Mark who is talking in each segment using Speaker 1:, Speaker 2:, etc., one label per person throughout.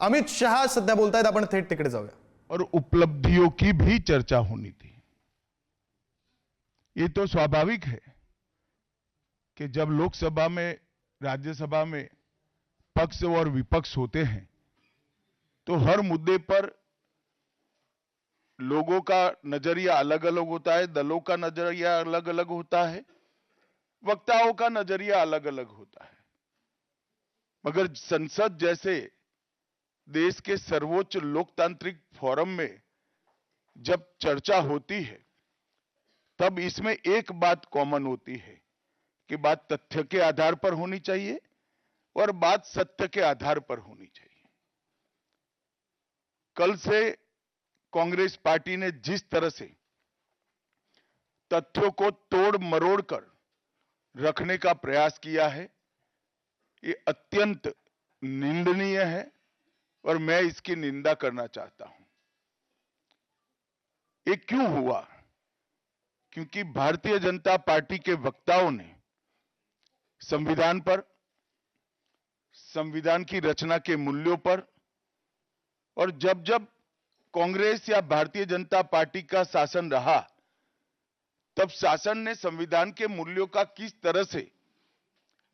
Speaker 1: अमित शहा सध्या बोलतायत, आपण थेट तिकडे जाऊया.
Speaker 2: और उपलब्धियों की भी चर्चा होनी थी. ये तो स्वाभाविक है कि जब लोकसभा में, राज्यसभा में पक्ष और विपक्ष होते हैं तो हर मुद्दे पर लोगों का नजरिया अलग अलग होता है, दलों का नजरिया अलग अलग होता है, वक्ताओं का नजरिया अलग अलग होता है. मगर संसद जैसे देश के सर्वोच्च लोकतांत्रिक फोरम में जब चर्चा होती है तब इसमें एक बात कॉमन होती है कि बात तथ्य के आधार पर होनी चाहिए और बात सत्य के आधार पर होनी चाहिए. कल से कांग्रेस पार्टी ने जिस तरह से तथ्यों को तोड़ मरोड़ कर रखने का प्रयास किया है, ये अत्यंत निंदनीय है और मैं इसकी निंदा करना चाहता हूं. ये क्यों हुआ? क्योंकि भारतीय जनता पार्टी के वक्ताओं ने संविधान पर, संविधान की रचना के मूल्यों पर, और जब जब कांग्रेस या भारतीय जनता पार्टी का शासन रहा तब शासन ने संविधान के मूल्यों का किस तरह से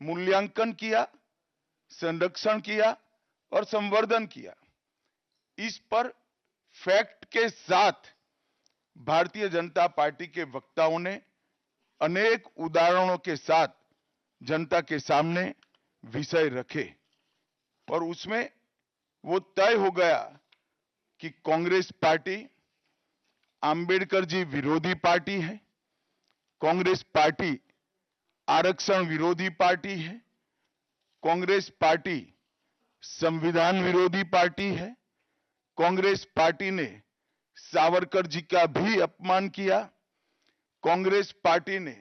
Speaker 2: मूल्यांकन किया, संरक्षण किया और संवर्धन किया, इस पर फैक्ट के साथ भारतीय जनता पार्टी के वक्ताओं ने अनेक उदाहरणों के साथ जनता के सामने विषय रखे और उसमें वो तय हो गया कि कांग्रेस पार्टी आंबेडकर जी विरोधी पार्टी है, कांग्रेस पार्टी आरक्षण विरोधी पार्टी है, कांग्रेस पार्टी संविधान विरोधी पार्टी है, कांग्रेस पार्टी ने सावरकर जी का भी अपमान किया, कांग्रेस पार्टी ने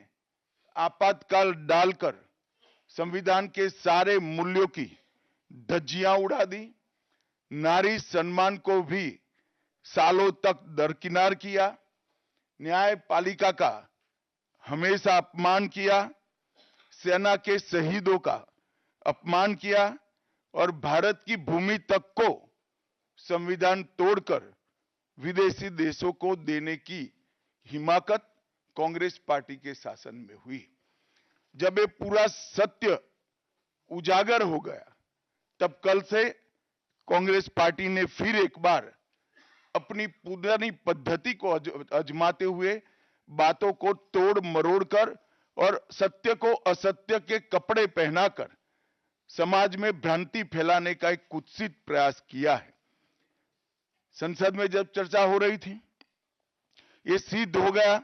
Speaker 2: आपातकाल डालकर संविधान के सारे मूल्यों की धज्जियां उड़ा दी, नारी सम्मान को भी सालों तक दरकिनार किया, न्यायपालिका का हमेशा अपमान किया, सेना के शहीदों का अपमान किया और भारत की भूमि तक को संविधान तोड़कर विदेशी देशों को देने की हिमाकत कांग्रेस पार्टी के शासन में हुई. जब ये पूरा सत्य उजागर हो गया तब कल से कांग्रेस पार्टी ने फिर एक बार अपनी पुरानी पद्धति को आजमाते हुए बातों को तोड़ मरोड़ कर और सत्य को असत्य के कपड़े पहनाकर समाज में भ्रांति फैलाने का एक कुत्सित प्रयास किया है. संसद में जब चर्चा हो रही थी, ये सिद्ध हो गया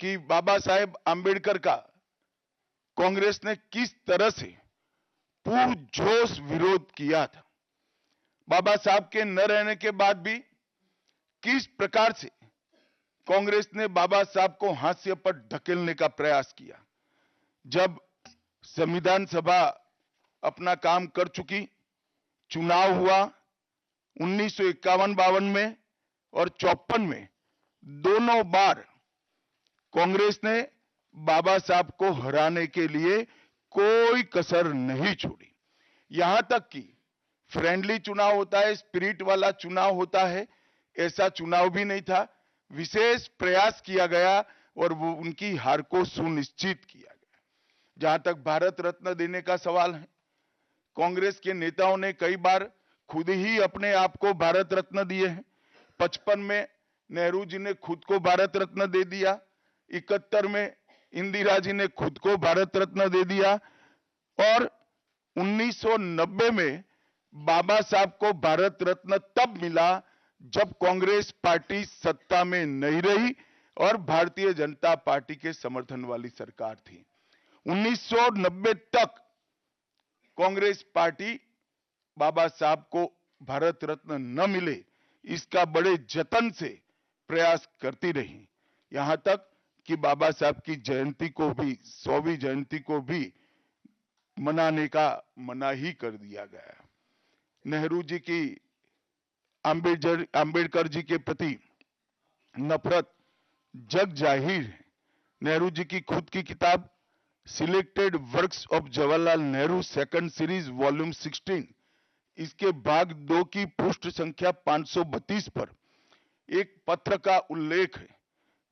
Speaker 2: कि बाबा साहेब आंबेडकर का कांग्रेस ने किस तरह से पुरजोश विरोध किया था. बाबा साहब के न रहने के बाद भी किस प्रकार से कांग्रेस ने बाबा साहब को हाशिए पर ढकेलने का प्रयास किया. जब संविधान सभा अपना काम कर चुकी, चुनाव हुआ 1951-52 में और 54 में, दोनों बार कांग्रेस ने बाबा साहब को हराने के लिए कोई कसर नहीं छोड़ी. यहां तक कि फ्रेंडली चुनाव होता है, स्पिरिट वाला चुनाव होता है, ऐसा चुनाव भी नहीं था. विशेष प्रयास किया गया और वो उनकी हार को सुनिश्चित किया गया. जहां तक भारत रत्न देने का सवाल है, कांग्रेस के नेताओं ने कई बार खुद ही अपने आप को भारत रत्न दिए हैं. 55 में नेहरू जी ने खुद को भारत रत्न दे दिया, 71 में इंदिरा जी ने खुद को भारत रत्न दे दिया और 1990 में बाबा साहब को भारत रत्न तब मिला जब कांग्रेस पार्टी सत्ता में नहीं रही और भारतीय जनता पार्टी के समर्थन वाली सरकार थी. 1990 तक कांग्रेस पार्टी बाबा साहब को भारत रत्न न मिले इसका बड़े जतन से प्रयास करती रही, यहां तक कि बाबा साहब की जयंती को भी, 100वीं जयंती को भी मनाने का मना ही कर दिया गया. नेहरू जी की आंबेडकर जी के प्रति नफरत जग जाहिर है. नेहरू जी की खुद की किताब selected works of Jawaharlal Nehru second series volume 16 इसके भाग 2 की पृष्ठ संख्या 532 पर एक पत्र का उल्लेख है,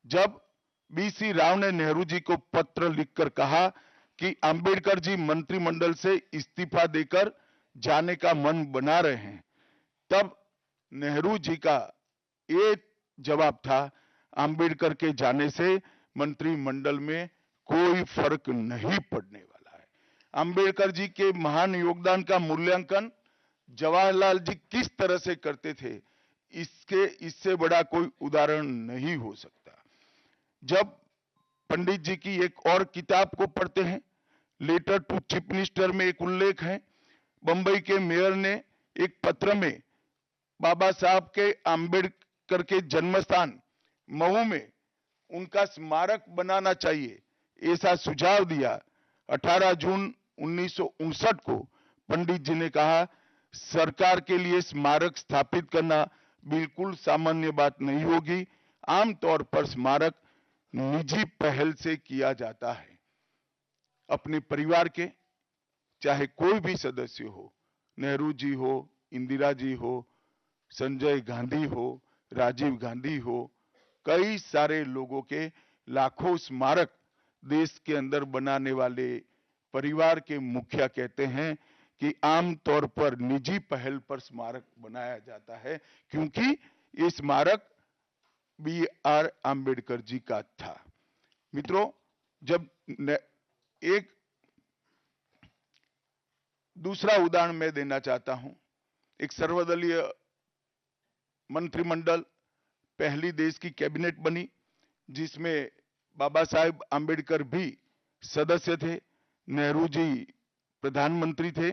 Speaker 2: जब बीसी राव ने नेहरू जी को पत्र लिखकर कहा कि अंबेडकर जी मंत्रिमंडल से इस्तीफा देकर जाने का मन बना रहे हैं, तब नेहरू जी का ये जवाब था, अंबेडकर के जाने से मंत्रिमंडल में कोई फर्क नहीं पड़ने वाला है। अंबेडकर जी के महान योगदान का मूल्यांकन जवाहरलाल जी किस तरह से करते थे, इससे बड़ा कोई उदाहरण नहीं हो सकता। जब पंडित जी की एक और किताब को पढ़ते हैं, लेटर टू चीफ मिनिस्टर में एक उल्लेख है, बंबई के मेयर ने एक पत्र में बाबा साहब के अंबेडकर के जन्मस्थान महू में उनका स्मारक बनाना चाहिए, ऐसा सुझाव दिया। 18 जून 1959 को पंडित जी ने कहा, सरकार के लिए स्मारक स्थापित करना बिल्कुल सामान्य बात नहीं होगी। आमतौर पर स्मारक निजी पहल से किया जाता है। अपने परिवार के चाहे कोई भी सदस्य हो, नेहरू जी हो, इंदिरा जी हो, संजय गांधी हो, राजीव गांधी हो, कई सारे लोगों के लाखों स्मारक देश के अंदर बनाने वाले परिवार के मुखिया कहते हैं कि आमतौर पर निजी पहल पर स्मारक बनाया जाता है, क्योंकि ये स्मारक B.R. आम्बेडकर जी का था। मित्रों, जब एक दूसरा उदाहरण मैं देना चाहता हूं, एक सर्वदलीय मंत्रिमंडल पहली देश की कैबिनेट बनी, जिसमें बाबा साहेब आम्बेडकर भी सदस्य थे, नेहरू जी प्रधानमंत्री थे।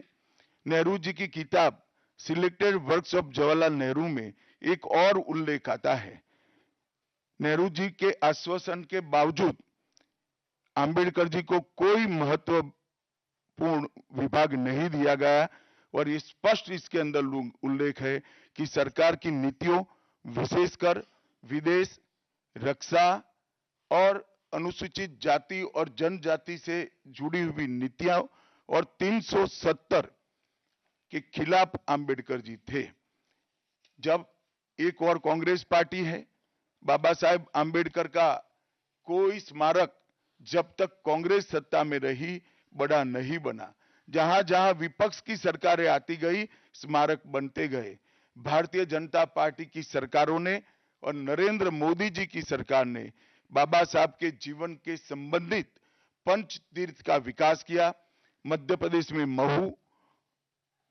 Speaker 2: नेहरू जी की किताब selected works of Jawaharlal Nehru में एक और उल्लेख आता है, नेहरू जी के आश्वासन के बावजूद आम्बेडकर जी को कोई महत्वपूर्ण विभाग नहीं दिया गया, और ये स्पष्ट इसके अंदर उल्लेख है कि सरकार की नीतियों, विशेषकर विदेश, रक्षा और अनुसूचित जाति और जनजाति से जुड़ी हुई नीतियां और 370 के खिलाफ आम्बेडकर जी थे। जब एक और कांग्रेस पार्टी है, बाबा साहेब आम्बेडकर का कोई स्मारक जब तक कांग्रेस सत्ता में रही बड़ा नहीं बना। जहां जहां विपक्ष की सरकारें आती गई, स्मारक बनते गए। भारतीय जनता पार्टी की सरकारों ने और नरेंद्र मोदी जी की सरकार ने बाबा साहब के जीवन के संबंधित पंच तीर्थ का विकास किया। मध्य प्रदेश में महू,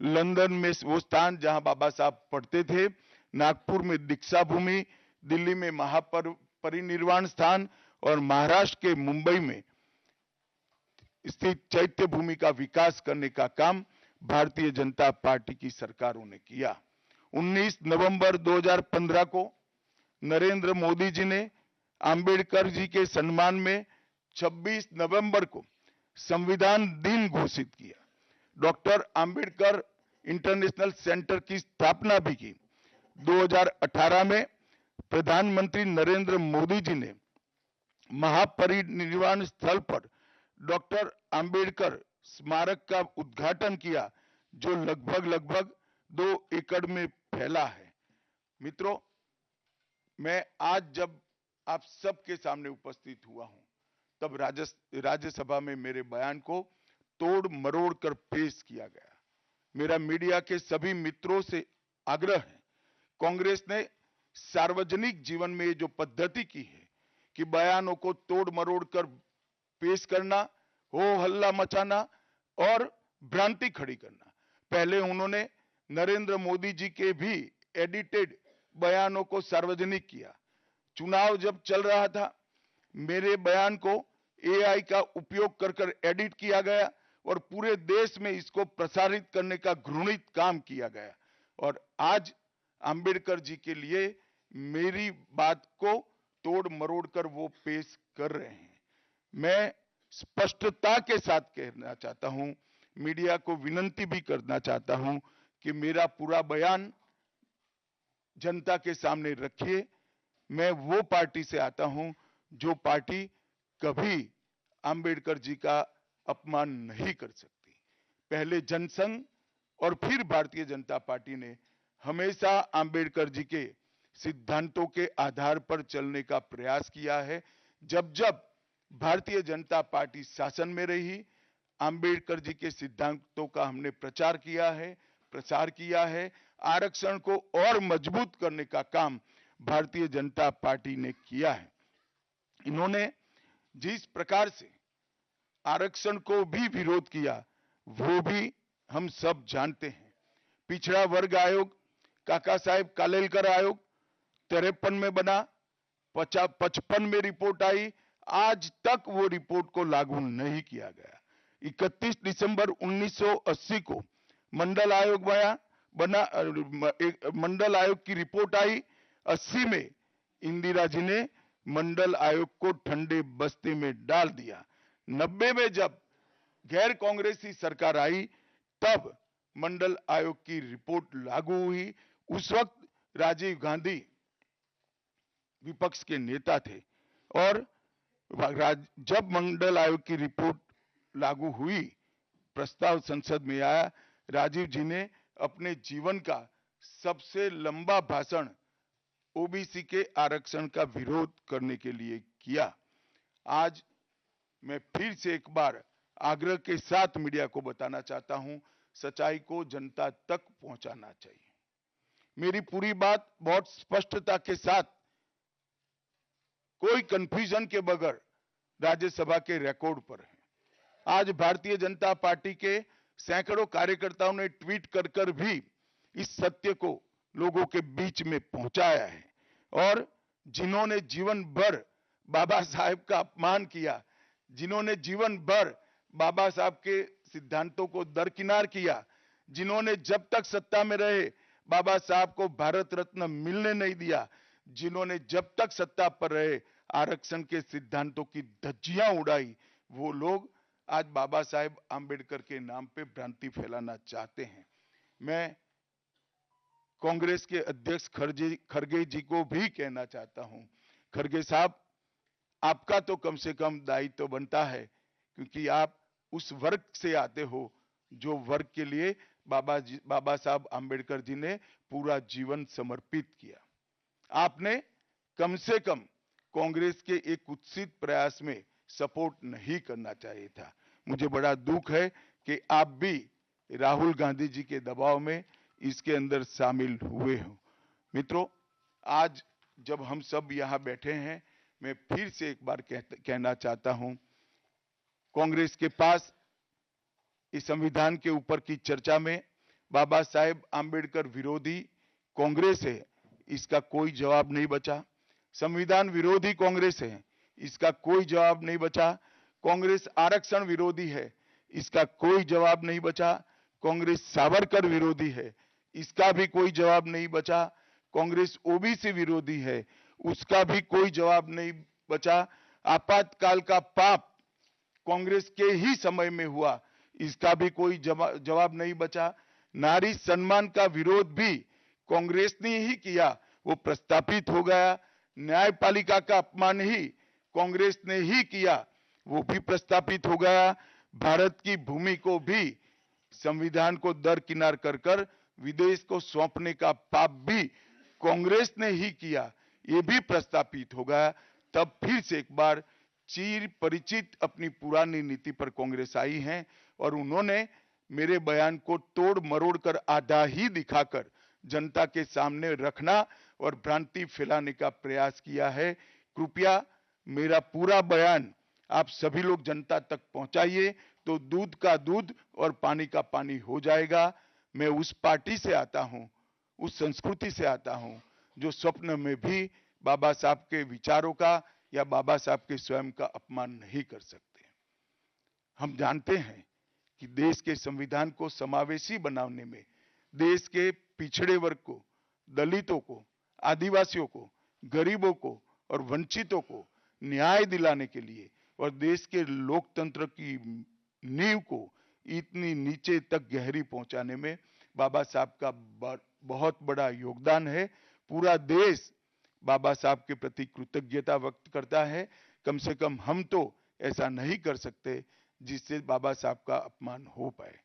Speaker 2: लंदन में वो स्थान जहां बाबा साहब पढ़ते थे, नागपुर में दीक्षा भूमि, दिल्ली में महापरिनिर्वाण स्थान और महाराष्ट्र के मुंबई में स्थित चैत्य भूमि का विकास करने का काम भारतीय जनता पार्टी की सरकारों ने किया। 19 नवंबर 2015 को नरेंद्र मोदी जी ने अंबेडकर जी के सम्मान में 26 नवंबर को संविधान दिन घोषित किया। डॉक्टर अंबेडकर इंटरनेशनल सेंटर की स्थापना भी की। 2018 में प्रधानमंत्री नरेंद्र मोदी जी ने महापरिनिर्वाण स्थल पर डॉक्टर अंबेडकर स्मारक का उद्घाटन किया, जो लगभग 2 एकड़ में फैला है। मित्रों, मैं आज जब आप सबके सामने उपस्थित हुआ हूं, तब राज्यसभा में मेरे बयान को तोड़ मरोड़ कर पेश किया गया। मेरा मीडिया के सभी मित्रों से आग्रह है, कांग्रेस ने सार्वजनिक जीवन में जो पद्धति की है कि बयानों को तोड़ मरोड़ कर पेश करना, हो हल्ला मचाना और भ्रांति खड़ी करना। पहले उन्होंने नरेंद्र मोदी जी के भी एडिटेड बयानों को सार्वजनिक किया। चुनाव जब चल रहा था, मेरे बयान को AI का उपयोग कर एडिट किया गया और पूरे देश में इसको प्रसारित करने का घृणित काम किया गया। और आज अंबेडकर जी के लिए मेरी बात को तोड़ मरोड़ कर वो पेश कर रहे हैं। मैं स्पष्टता के साथ कहना चाहता हूं, मीडिया को विनती भी करना चाहता हूं कि मेरा पूरा बयान जनता के सामने रखिए। मैं वो पार्टी से आता हूं जो पार्टी कभी अंबेडकर जी का अपमान नहीं कर सकती। पहले जनसंघ और फिर भारतीय जनता पार्टी ने हमेशा आंबेडकर जी के सिद्धांतों के आधार पर चलने का प्रयास किया है। जब जब भारतीय जनता पार्टी शासन में रही, आंबेडकर जी के सिद्धांतों का हमने प्रचार किया है, प्रसार किया है। आरक्षण को और मजबूत करने का काम भारतीय जनता पार्टी ने किया है। इन्होंने जिस प्रकार से आरक्षण को भी विरोध किया, वो भी हम सब जानते हैं। पिछड़ा वर्ग आयोग, काका साहेब कालेलकर आयोग 53 में बना, 55 में रिपोर्ट आई, आज तक वो रिपोर्ट को लागू नहीं किया गया। 31 दिसंबर 1980 को मंडल आयोग मंडल आयोग की रिपोर्ट आई। 80 में इंदिरा जी ने मंडल आयोग को ठंडे बस्ते में डाल दिया। 90 में जब गैर कांग्रेसी सरकार आई, तब मंडल आयोग की रिपोर्ट लागू हुई। उस वक्त राजीव गांधी विपक्ष के नेता थे और जब मंडल आयोग की रिपोर्ट लागू हुई, प्रस्ताव संसद में आया, राजीव जी ने अपने जीवन का सबसे लंबा भाषण ओबीसी के आरक्षण का विरोध करने के लिए किया। आज मैं फिर से एक बार आग्रह के साथ मीडिया को बताना चाहता हूं, सच्चाई को जनता तक पहुंचाना चाहिए। मेरी पूरी बात बहुत स्पष्टता के साथ, कोई कंफ्यूजन के बगैर राज्यसभा के रिकॉर्ड पर है। आज भारतीय जनता पार्टी के सैकड़ों कार्यकर्ताओं ने ट्वीट कर भी इस सत्य को लोगों के बीच में पहुंचाया है। और जिन्होंने जीवन भर बाबा साहेब का अपमान किया, जिन्होंने जीवन भर बाबा साहब के सिद्धांतों को दरकिनार किया, जिन्होंने जब तक सत्ता में रहे बाबा साहब को भारत रत्न मिलने नहीं दिया, जिन्होंने जब तक सत्ता पर रहे आरक्षण के सिद्धांतों की धज्जियां उड़ाई, वो लोग आज बाबा साहेब आंबेडकर के नाम पे भ्रांति फैलाना चाहते हैं। मैं कांग्रेस के अध्यक्ष खरगे जी को भी कहना चाहता हूं, खरगे साहब, आपका तो कम से कम दायित्व तो बनता है, क्योंकि आप उस वर्ग से आते हो जो वर्ग के लिए बाबा साहब आंबेडकर जी ने पूरा जीवन समर्पित किया। आपने कम से कम कांग्रेस के एक कुत्सित प्रयास में सपोर्ट नहीं करना चाहिए था। मुझे बड़ा दुख है कि आप भी राहुल गांधी जी के दबाव में इसके अंदर शामिल हुए हो। मित्रों, आज जब हम सब यहां बैठे हैं, मैं फिर से एक बार कहना चाहता हूं, कांग्रेस के पास इस संविधान के ऊपर की चर्चा में बाबा साहेब आंबेडकर विरोधी कांग्रेस है, इसका कोई जवाब नहीं बचा। संविधान विरोधी कांग्रेस है, इसका कोई जवाब नहीं बचा। कांग्रेस आरक्षण विरोधी है, इसका कोई जवाब नहीं बचा। कांग्रेस सावरकर विरोधी है, इसका भी कोई जवाब नहीं बचा। कांग्रेस ओबीसी विरोधी है, उसका भी कोई जवाब नहीं बचा। आपातकाल का पाप कांग्रेस के ही समय में हुआ, इसका भी कोई जवाब नहीं बचा। नारी सम्मान का विरोध भी कांग्रेस ने ही किया, वो प्रस्तापित हो गया। न्यायपालिका का अपमान ही कांग्रेस ने ही किया, वो भी प्रस्तापित हो गया। भारत की भूमि को भी संविधान को दरकिनार कर विदेश को सौंपने का पाप भी कांग्रेस ने ही किया, ये भी प्रस्तापित हो गया। तब फिर से एक बार चिर परिचित अपनी पुरानी नीति पर कांग्रेस आई है और उन्होंने मेरे बयान को तोड़ मरोड़ कर आधा ही दिखाकर जनता के सामने रखना और भ्रांति फैलाने का प्रयास किया है। कृपया मेरा पूरा बयान आप सभी लोग जनता तक पहुंचाइए, तो दूध का दूध और पानी का पानी हो जाएगा। मैं उस पार्टी से आता हूं, उस संस्कृति से आता हूं, जो स्वप्न में भी बाबा साहब के विचारों का या बाबा साहब के स्वयं का अपमान नहीं कर सकते। हम जानते हैं कि देश के संविधान को समावेशी बनाने में, देश के पिछड़े वर्ग को, दलितों को, आदिवासियों को, गरीबों को और वंचितों को न्याय दिलाने के लिए और देश के लोकतंत्र की नींव को इतनी नीचे तक गहरी पहुंचाने में बाबा साहब का बहुत बड़ा योगदान है। पूरा देश बाबा साहब के प्रति कृतज्ञता व्यक्त करता है। कम से कम हम तो ऐसा नहीं कर सकते जिससे बाबा साहब का अपमान हो पाए।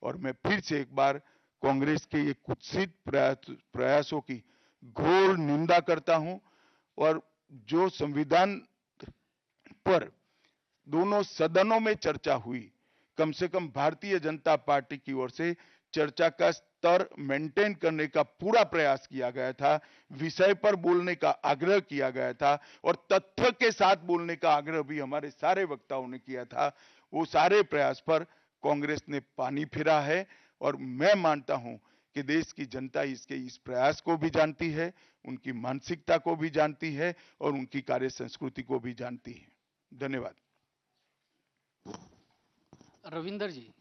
Speaker 2: और मैं फिर से एक बार कांग्रेस के ये कुत्सित प्रयासों की घोर निंदा करता हूं और जो संविधान पर दोनों सदनों में चर्चा हुई, कम से कम भारतीय जनता पार्टी की ओर से चर्चा का स्तर मेंटेन करने का पूरा प्रयास किया गया था, विषय पर बोलने का आग्रह किया गया था और तथ्य के साथ बोलने का आग्रह भी हमारे सारे वक्ताओं ने किया था। वो सारे प्रयास पर कांग्रेस ने पानी फिरा है और मैं मानता हूं कि देश की जनता इसके इस प्रयास को भी जानती है, उनकी मानसिकता को भी जानती है और उनकी कार्य संस्कृति को भी जानती है। धन्यवाद।
Speaker 3: रविंदर जी।